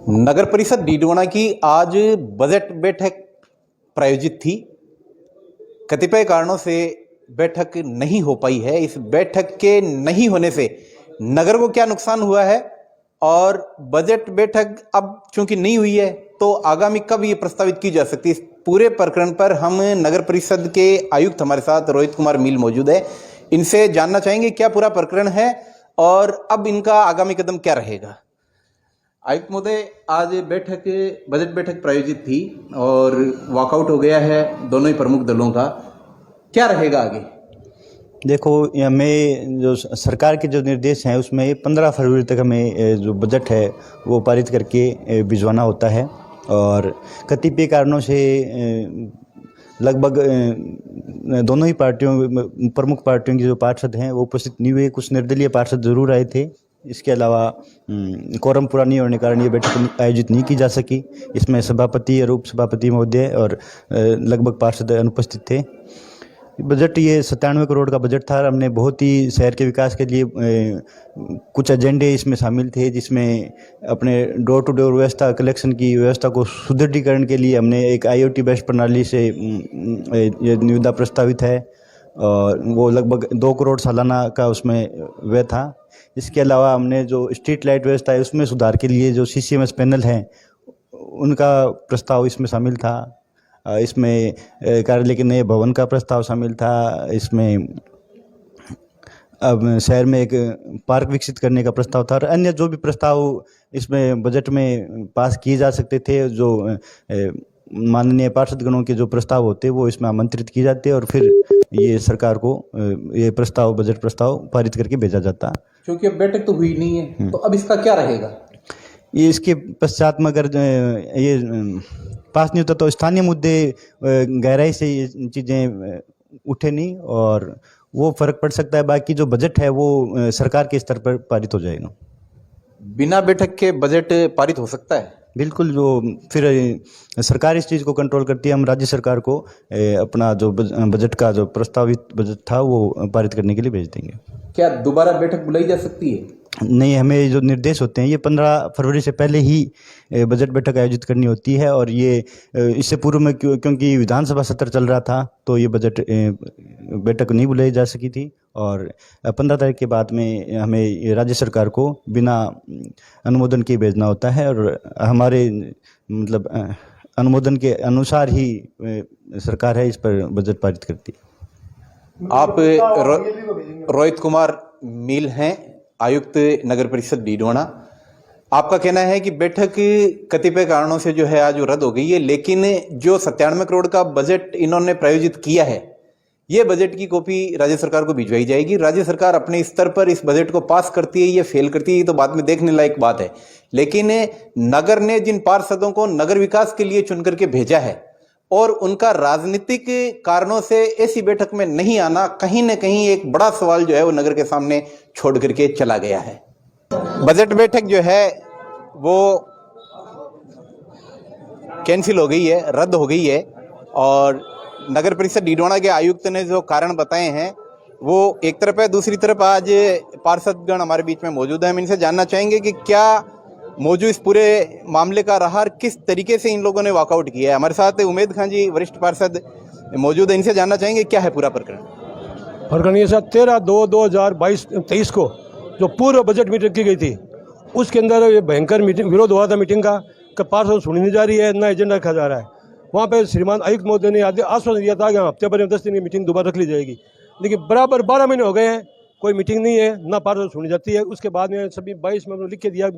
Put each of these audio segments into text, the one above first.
नगर परिषद डीडवाना की आज बजट बैठक प्रायोजित थी। कतिपय कारणों से बैठक नहीं हो पाई है। इस बैठक के नहीं होने से नगर को क्या नुकसान हुआ है और बजट बैठक अब चूंकि नहीं हुई है तो आगामी कब ये प्रस्तावित की जा सकती है, इस पूरे प्रकरण पर हम नगर परिषद के आयुक्त हमारे साथ रोहित कुमार मील मौजूद है। इनसे जानना चाहेंगे क्या पूरा प्रकरण है और अब इनका आगामी कदम क्या रहेगा। आयुक्त महोदय, आज बजट बैठक प्रायोजित थी और वॉकआउट हो गया है दोनों ही प्रमुख दलों का, क्या रहेगा आगे? देखो, हमें जो सरकार के जो निर्देश हैं उसमें 15 फरवरी तक हमें जो बजट है वो पारित करके भिजवाना होता है और कतिपय कारणों से लगभग दोनों ही पार्टियों प्रमुख पार्टियों के जो पार्षद हैं वो उपस्थित नहीं हुए। कुछ निर्दलीय पार्षद जरूर आए थे। इसके अलावा कोरम पूरा नहीं होने के कारण ये बैठक आयोजित नहीं की जा सकी। इसमें सभापति और उप सभापति महोदय और लगभग पार्षद अनुपस्थित थे। बजट ये 97 करोड़ का बजट था। हमने बहुत ही शहर के विकास के लिए कुछ एजेंडे इसमें शामिल थे, जिसमें अपने डोर टू डोर व्यवस्था, कलेक्शन की व्यवस्था को सुदृढ़ीकरण के लिए हमने एक IoT बेस्ड प्रणाली से ये निविदा प्रस्तावित है और वो लगभग 2 करोड़ सालाना का उसमें व्यय था। इसके अलावा हमने जो स्ट्रीट लाइट व्यवस्था है उसमें सुधार के लिए जो CCMS पैनल हैं उनका प्रस्ताव इसमें शामिल था। इसमें कार्यालय के नए भवन का प्रस्ताव शामिल था। इसमें अब शहर में एक पार्क विकसित करने का प्रस्ताव था और अन्य जो भी प्रस्ताव इसमें बजट में पास किए जा सकते थे, जो माननीय पार्षदगणों के जो प्रस्ताव होते वो इसमें आमंत्रित किए जाते और फिर ये सरकार को ये प्रस्ताव, बजट प्रस्ताव पारित करके भेजा जाता। क्योंकि अब बैठक तो हुई नहीं है तो अब इसका क्या रहेगा? ये इसके पश्चात में अगर ये पास नहीं होता तो स्थानीय मुद्दे गहराई से ये चीज़ें उठे नहीं और वो फर्क पड़ सकता है। बाकी जो बजट है वो सरकार के स्तर पर पारित हो जाएगा। बिना बैठक के बजट पारित हो सकता है? बिल्कुल। जो फिर सरकार इस चीज़ को कंट्रोल करती है। हम राज्य सरकार को अपना जो बजट का जो प्रस्तावित बजट था वो पारित करने के लिए भेज देंगे। क्या दोबारा बैठक बुलाई जा सकती है? नहीं, हमें जो निर्देश होते हैं ये 15 फरवरी से पहले ही बजट बैठक आयोजित करनी होती है और ये इससे पूर्व में क्योंकि विधानसभा सत्र चल रहा था तो ये बजट बैठक नहीं बुलाई जा सकी थी और 15 तारीख के बाद में हमें राज्य सरकार को बिना अनुमोदन के भेजना होता है और हमारे मतलब अनुमोदन के अनुसार ही सरकार है इस पर बजट पारित करती है। आप रोहित कुमार मील हैं, आयुक्त नगर परिषद डीडवाना। आपका कहना है कि बैठक कतिपय कारणों से जो है आज रद्द हो गई है, लेकिन जो 97 करोड़ का बजट इन्होंने प्रायोजित किया है ये बजट की कॉपी राज्य सरकार को भिजवाई जाएगी। राज्य सरकार अपने स्तर पर इस बजट को पास करती है या फेल करती है ये तो बाद में देखने लायक बात है, लेकिन नगर ने जिन पार्षदों को नगर विकास के लिए चुन करके भेजा है और उनका राजनीतिक कारणों से ऐसी बैठक में नहीं आना कहीं ना कहीं एक बड़ा सवाल जो है वो नगर के सामने छोड़ करके चला गया है। बजट बैठक जो है वो कैंसिल हो गई है, रद्द हो गई है और नगर परिषद डीडवाना के आयुक्त ने जो कारण बताए हैं वो एक तरफ है, दूसरी तरफ आज पार्षदगण हमारे बीच में मौजूद है। हम इनसे जानना चाहेंगे कि क्या मौजूद इस पूरे मामले का रहा और किस तरीके से इन लोगों ने वॉकआउट किया है। हमारे साथ उमेद खान जी वरिष्ठ पार्षद मौजूद है, इनसे जानना चाहेंगे क्या है पूरा प्रकरण। प्रकरण ये सर 13/2/2023 को जो पूर्व बजट मीटिंग की गई थी उसके अंदर ये भयंकर विरोध हुआ था मीटिंग का कि पार्षद सुनी नहीं जा रही है, ना एजेंडा रखा जा रहा है। वहाँ पे श्रीमान आयुक्त महोदय ने आश्वासन दिया था कि हफ्ते भर में 10 दिन की मीटिंग दोबारा रख ली जाएगी, लेकिन बराबर 12 महीने हो गए हैं, कोई मीटिंग नहीं है, ना पार्षद सुनी जाती है। उसके बाद में सभी 22 में लिख के दिया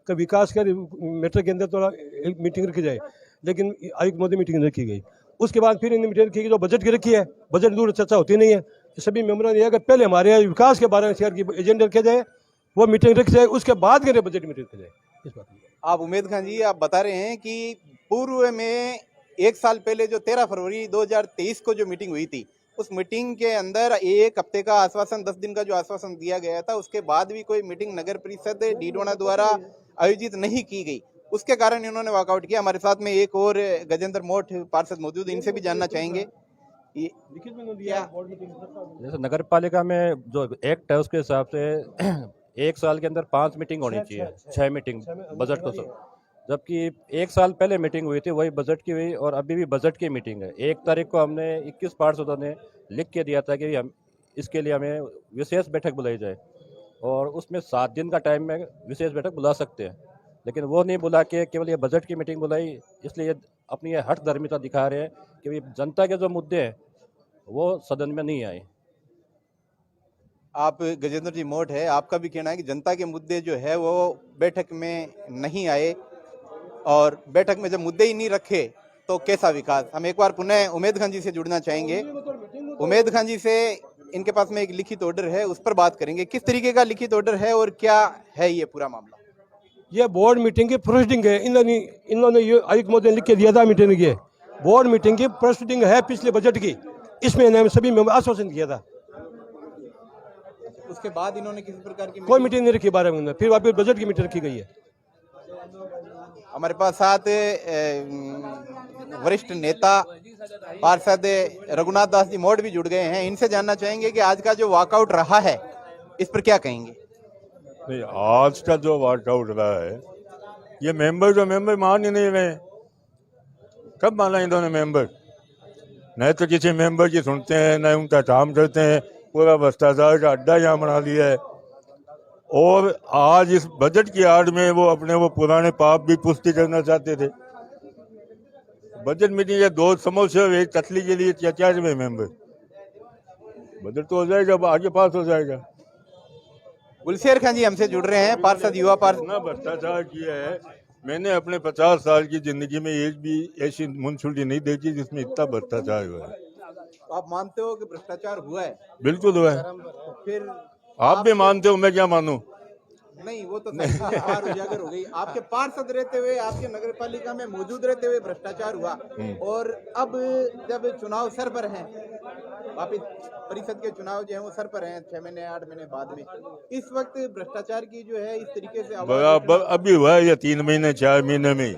कि विकास के मैटर के अंदर थोड़ा मीटिंग रखी जाए, लेकिन आयुक्त महोदय मीटिंग रखी गई। उसके बाद फिर इन्हें मीटिंग रखी गई जो बजट की रखी है, बजट दूर चर्चा होती नहीं है। तो सभी मेम्बरों ने यह कि पहले हमारे विकास के बारे में शहर की एजेंडा रखे जाए, वो मीटिंग रखी जाए, उसके बाद के बजट मीटिंग रखी जाए। इस बात आप उमेद खान जी आप बता रहे हैं कि पूर्व में एक साल पहले जो 13 फरवरी 2023 को जो मीटिंग हुई थी उस मीटिंग के अंदर एक हफ्ते का आश्वासन, 10 दिन का जो आश्वासन दिया गया था, उसके बाद भी कोई मीटिंग नगर परिषद डीडवाना द्वारा आयोजित नहीं की गई, उसके कारण इन्होंने वॉकआउट किया। हमारे साथ में एक और गजेंद्र मोठ पार्षद मौजूद, इनसे भी जानना चाहेंगे। जैसे नगर पालिका में जो एक्ट है उसके हिसाब से एक साल के अंदर 5 मीटिंग होनी चाहिए, 6 मीटिंग बजट को जबकि 1 साल पहले मीटिंग हुई थी, वही बजट की हुई, और अभी भी बजट की मीटिंग है। 1 तारीख को हमने 21 पार्षदों ने लिख के दिया था कि हम इसके लिए हमें विशेष बैठक बुलाई जाए, और उसमें 7 दिन का टाइम में विशेष बैठक बुला सकते हैं, लेकिन वो नहीं बुला के केवल ये बजट की मीटिंग बुलाई। इसलिए ये अपनी ये हठधर्मिता दिखा रहे हैं कि भाई जनता के जो मुद्दे हैं वो सदन में नहीं आए। आप गजेंद्र जी मोट है, आपका भी कहना है कि जनता के मुद्दे जो है वो बैठक में नहीं आए, और बैठक में जब मुद्दे ही नहीं रखे तो कैसा विकास। हम एक बार पुनः उमेद खान जी से जुड़ना चाहेंगे। उमेद खान जी से, इनके पास में एक लिखित ऑर्डर है, उस पर बात करेंगे। किस तरीके का लिखित ऑर्डर है और क्या है ये पूरा मामला? ये बोर्ड मीटिंग की प्रोसीडिंग है। इन्होंने ये आयुक्त महोदय ने लिख के दिया था मीटिंग की, बोर्ड मीटिंग की प्रोसीडिंग है पिछले बजट की। इसमें इन्होंने सभी में आश्वासन किया था। उसके बाद इन्होंने किसी प्रकार की कोई मीटिंग नहीं रखी 12 महीने, फिर वापस बजट की मीटिंग रखी गई है। हमारे पास साथ वरिष्ठ नेता पार्षद रघुनाथ दास जी मोट भी जुड़ गए हैं। इनसे जानना चाहेंगे कि आज का जो वॉकआउट रहा है इस पर क्या कहेंगे? नहीं, आज का जो वॉकआउट रहा है, ये मेंबर मान ही नहीं रहे। कब माना इन्होंने मेंबर? न तो किसी मेंबर की सुनते हैं, न उनका काम करते हैं। पूरा भ्रष्टाचार का अड्डा यहाँ बना लिया है, और आज इस बजट की आड़ में वो अपने वो पुराने पाप भी पुष्टि करना चाहते थे। बजट मीटिंग के 2 समोसे और 1 कतली के लिए क्या मेंबर? बजट तो हो जाएगा, आगे पास हो जाएगा। गुलशेर खान जी हमसे जुड़ रहे हैं, पार्षद, युवा पार्षद। इतना भ्रष्टाचार किया है, मैंने अपने 50 साल की जिंदगी में एक भी ऐसी म्युनिसिपैलिटी नहीं देखी जिसमें इतना भ्रष्टाचार हुआ है। आप मानते हो कि भ्रष्टाचार हुआ है? बिल्कुल हुआ है। फिर आप भी मानते हो, मैं क्या मानूं? नहीं, वो तो बात उजागर हो गई। आपके पार्षद रहते हुए, आपके नगर पालिका में मौजूद रहते हुए भ्रष्टाचार हुआ, और अब जब चुनाव सर पर हैं, वापिस परिषद के चुनाव जो है वो सर पर हैं 6 महीने 8 महीने बाद में, इस वक्त भ्रष्टाचार की जो है इस तरीके से बराबर अभी हुआ है, या 3 महीने 4 महीने में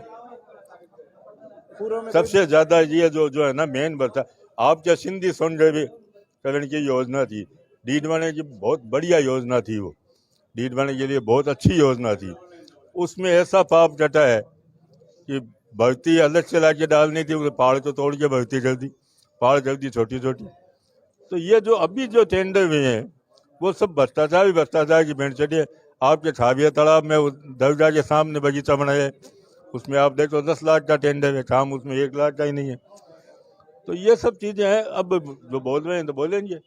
पूर्व में सबसे ज्यादा ये जो है ना मेन भ्रष्टाचार। आपके सिंधी सौंदर्यीकरण की योजना थी, डीडवाने की बहुत बढ़िया योजना थी, वो डीडवाने के लिए बहुत अच्छी योजना थी। उसमें ऐसा पाप कटा है कि भर्ती अलग से लाके डालनी थी, पहाड़ को तोड़ के भर्ती कर दी, पहाड़ कर दी छोटी छोटी। तो ये जो अभी जो टेंडर हुए हैं वो सब भ्रष्टाचार की भेंट चढ़ी है। आपके छाविया तालाब में दरगाह के सामने बगीचा बनाया है, उसमें आप देखो 10 लाख का टेंडर है, काम उसमें 1 लाख का ही नहीं है। तो ये सब चीजें हैं। अब जो बोल रहे हैं तो बोलेंगे,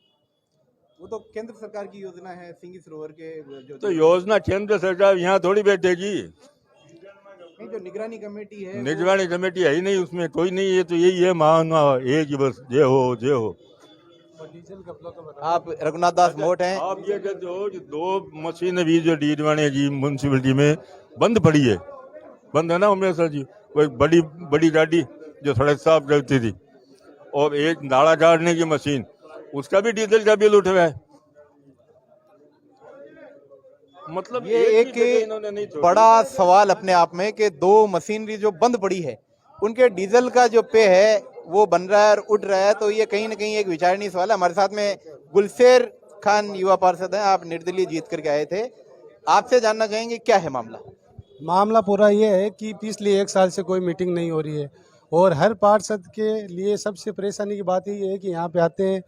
वो तो केंद्र सरकार की योजना है, सिंगी सरोवर के जो तो योजना केंद्र सरकार यहाँ थोड़ी बैठेगी। नहीं, जो निगरानी कमेटी है, निगरानी कमेटी है ही नहीं, उसमें कोई नहीं है। तो यही है महाना, एक ही बस, जय हो जय हो। आप रघुनाथ दास मोट हैं। आप ये कहते हो कि 2 मशीनें भी जो डीडवाने की म्यूनसिपलिटी में बंद पड़ी है, बंद है ना हमेशा जी। वो एक बड़ी गाड़ी जो सड़क साफ करती थी, और एक नाला काटने की मशीन, उसका भी डीजल का बिल उठ रहा है। मतलब ये एक बड़ा सवाल अपने आप में कि 2 मशीनरी जो बंद पड़ी है उनके डीजल का जो पे है वो बन रहा है और उठ रहा है। तो ये कहीं ना कहीं एक विचारणीय सवाल है। हमारे साथ में गुलशेर खान युवा पार्षद हैं, आप निर्दलीय जीत करके आए थे। आपसे जानना चाहेंगे क्या है मामला? मामला पूरा ये है कि पिछले 1 साल से कोई मीटिंग नहीं हो रही है, और हर पार्षद के लिए सबसे परेशानी की बात ये है कि यहाँ पे आते हैं।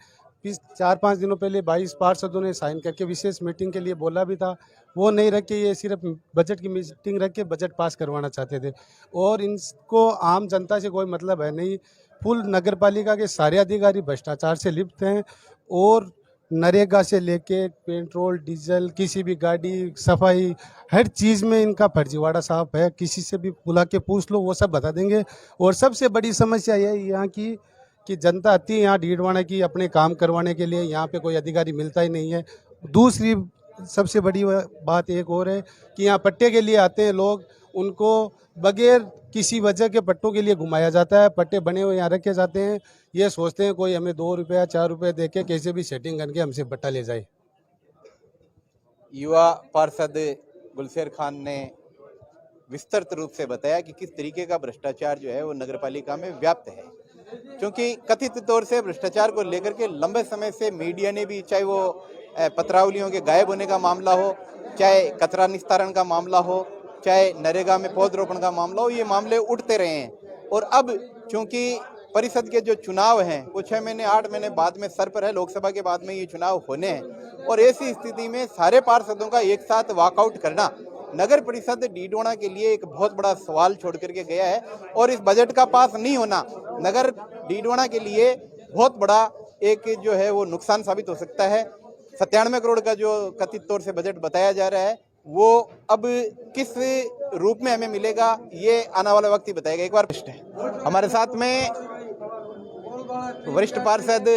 4-5 दिनों पहले 22 पार्षदों ने साइन करके विशेष मीटिंग के लिए बोला भी था, वो नहीं रख के ये सिर्फ बजट की मीटिंग रख के बजट पास करवाना चाहते थे। और इनको आम जनता से कोई मतलब है नहीं। फुल नगर पालिका के सारे अधिकारी भ्रष्टाचार से लिप्त हैं, और नरेगा से लेके पेट्रोल डीजल, किसी भी गाड़ी सफाई, हर चीज़ में इनका फर्जीवाड़ा साफ है। किसी से भी बुला के पूछ लो, वो सब बता देंगे। और सबसे बड़ी समस्या यह है यहाँ की कि जनता आती है यहाँ डीडवाना की अपने काम करवाने के लिए, यहाँ पे कोई अधिकारी मिलता ही नहीं है। दूसरी सबसे बड़ी बात एक और है कि यहाँ पट्टे के लिए आते हैं लोग, उनको बगैर किसी वजह के पट्टों के लिए घुमाया जाता है। पट्टे बने हुए यहाँ रखे जाते हैं, ये सोचते हैं कोई हमें 2 रुपया 4 रुपये दे के कैसे भी सेटिंग करके हमसे पट्टा ले जाए। युवा पार्षद गुलशेर खान ने विस्तृत रूप से बताया कि किस तरीके का भ्रष्टाचार जो है वो नगरपालिका में व्याप्त है, क्योंकि कथित तौर से भ्रष्टाचार को लेकर के लंबे समय से मीडिया ने भी, चाहे वो पत्रावलियों के गायब होने का मामला हो, चाहे कचरा निस्तारण का मामला हो, चाहे नरेगा में पौधरोपण का मामला हो, ये मामले उठते रहे हैं। और अब चूंकि परिषद के जो चुनाव हैं वो 6 महीने 8 महीने बाद में सर पर है, लोकसभा के बाद में ये चुनाव होने हैं, और ऐसी स्थिति में सारे पार्षदों का एक साथ वॉकआउट करना नगर परिषद डीडवाना के लिए एक बहुत बड़ा सवाल छोड़ करके गया है। और इस बजट का पास नहीं होना नगर डीडवाना के लिए बहुत बड़ा एक जो है वो नुकसान साबित हो सकता है। 97 करोड़ का जो कथित तौर से बजट बताया जा रहा है वो अब किस रूप में हमें मिलेगा ये आने वाला वक्त ही बताएगा। एक बार हमारे साथ में वरिष्ठ पार्षद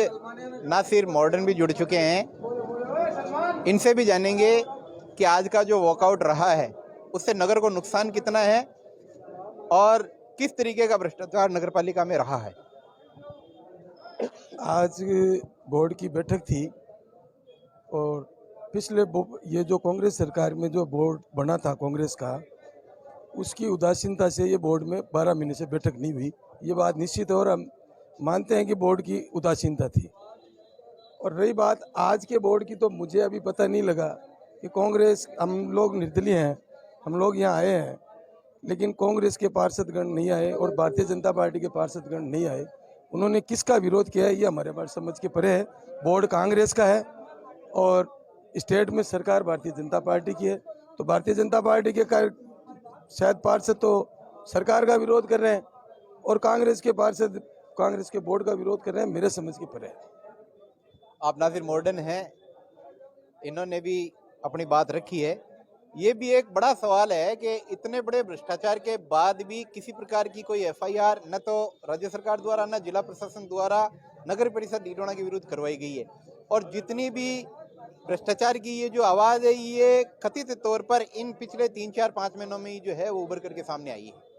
नासिर मॉडर्न भी जुड़ चुके हैं, इनसे भी जानेंगे कि आज का जो वॉकआउट रहा है उससे नगर को नुकसान कितना है और किस तरीके का भ्रष्टाचार नगरपालिका में रहा है। आज बोर्ड की बैठक थी और पिछले ये जो कांग्रेस सरकार में जो बोर्ड बना था कांग्रेस का, उसकी उदासीनता से ये बोर्ड में 12 महीने से बैठक नहीं हुई। ये बात निश्चित है और हम मानते हैं कि बोर्ड की उदासीनता थी। और रही बात आज के बोर्ड की, तो मुझे अभी पता नहीं लगा कि कांग्रेस, हम लोग निर्दलीय हैं, हम लोग यहाँ आए हैं, लेकिन कांग्रेस के पार्षदगण नहीं आए और भारतीय जनता पार्टी के पार्षदगण नहीं आए। उन्होंने किसका विरोध किया है ये हमारे पास समझ के परे है। बोर्ड कांग्रेस का है और स्टेट में सरकार भारतीय जनता पार्टी की है, तो भारतीय जनता पार्टी के शायद पार्षद तो सरकार का विरोध कर रहे हैं और कांग्रेस के पार्षद कांग्रेस के बोर्ड का विरोध कर रहे हैं, मेरे समझ के परे है। आप नासिर मॉडर्न हैं, इन्होंने भी अपनी बात रखी है। ये भी एक बड़ा सवाल है कि इतने बड़े भ्रष्टाचार के बाद भी किसी प्रकार की कोई एफआईआर न तो राज्य सरकार द्वारा न जिला प्रशासन द्वारा नगर परिषद डीडवाना के विरुद्ध करवाई गई है। और जितनी भी भ्रष्टाचार की ये जो आवाज़ है ये कथित तौर पर इन पिछले 3-4-5 महीनों में ही जो है वो उभर करके सामने आई है।